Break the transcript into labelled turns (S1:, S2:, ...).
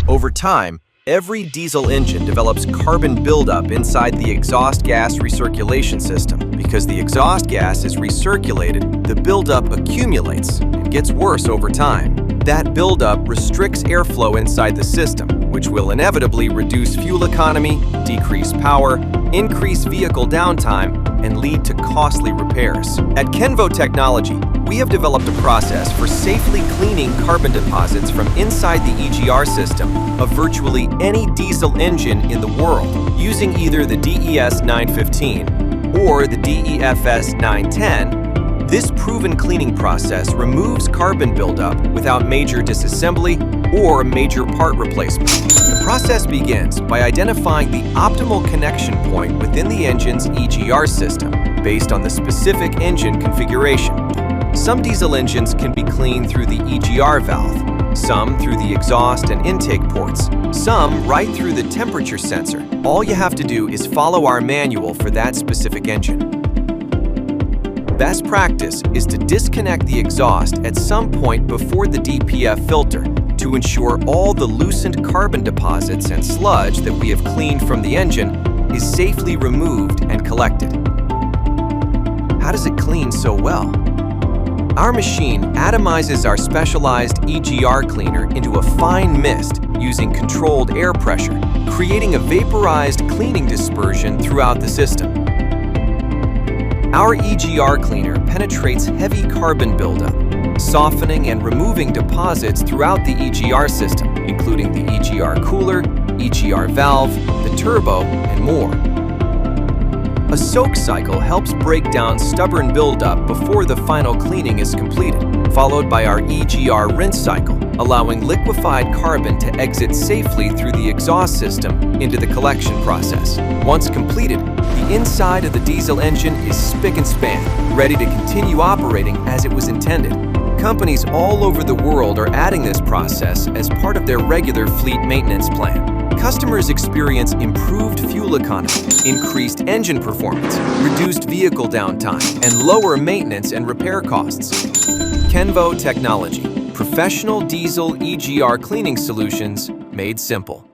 S1: Over time, every diesel engine develops carbon buildup inside the exhaust gas recirculation system. Because the exhaust gas is recirculated, the buildup accumulates and gets worse over time. That buildup restricts airflow inside the system, which will inevitably reduce fuel economy, decrease power, increase vehicle downtime, and lead to costly repairs. At Kenvo Technology, we have developed a process for safely cleaning carbon deposits from inside the EGR system of virtually any diesel engine in the world, using either the DES 915 or the DEFS 910. This proven cleaning process removes carbon buildup without major disassembly or major part replacement. The process begins by identifying the optimal connection point within the engine's EGR system based on the specific engine configuration. Some diesel engines can be cleaned through the EGR valve, some through the exhaust and intake ports, some right through the temperature sensor. All you have to do is follow our manual for that specific engine. Best practice is to disconnect the exhaust at some point before the DPF filter to ensure all the loosened carbon deposits and sludge that we have cleaned from the engine is safely removed and collected. How does it clean so well? Our machine atomizes our specialized EGR cleaner into a fine mist using controlled air pressure, creating a vaporized cleaning dispersion throughout the system. Our EGR cleaner penetrates heavy carbon buildup, softening and removing deposits throughout the EGR system, including the EGR cooler, EGR valve, the turbo, and more. A soak cycle helps break down stubborn buildup before the final cleaning is completed, followed by our EGR rinse cycle, allowing liquefied carbon to exit safely through the exhaust system into the collection process. Once completed, the inside of the diesel engine is spick and span, ready to continue operating as it was intended. Companies all over the world are adding this process as part of their regular fleet maintenance plan. Customers experience improved fuel economy, increased engine performance, reduced vehicle downtime, and lower maintenance and repair costs. Kenvo Technology, professional diesel EGR cleaning solutions made simple.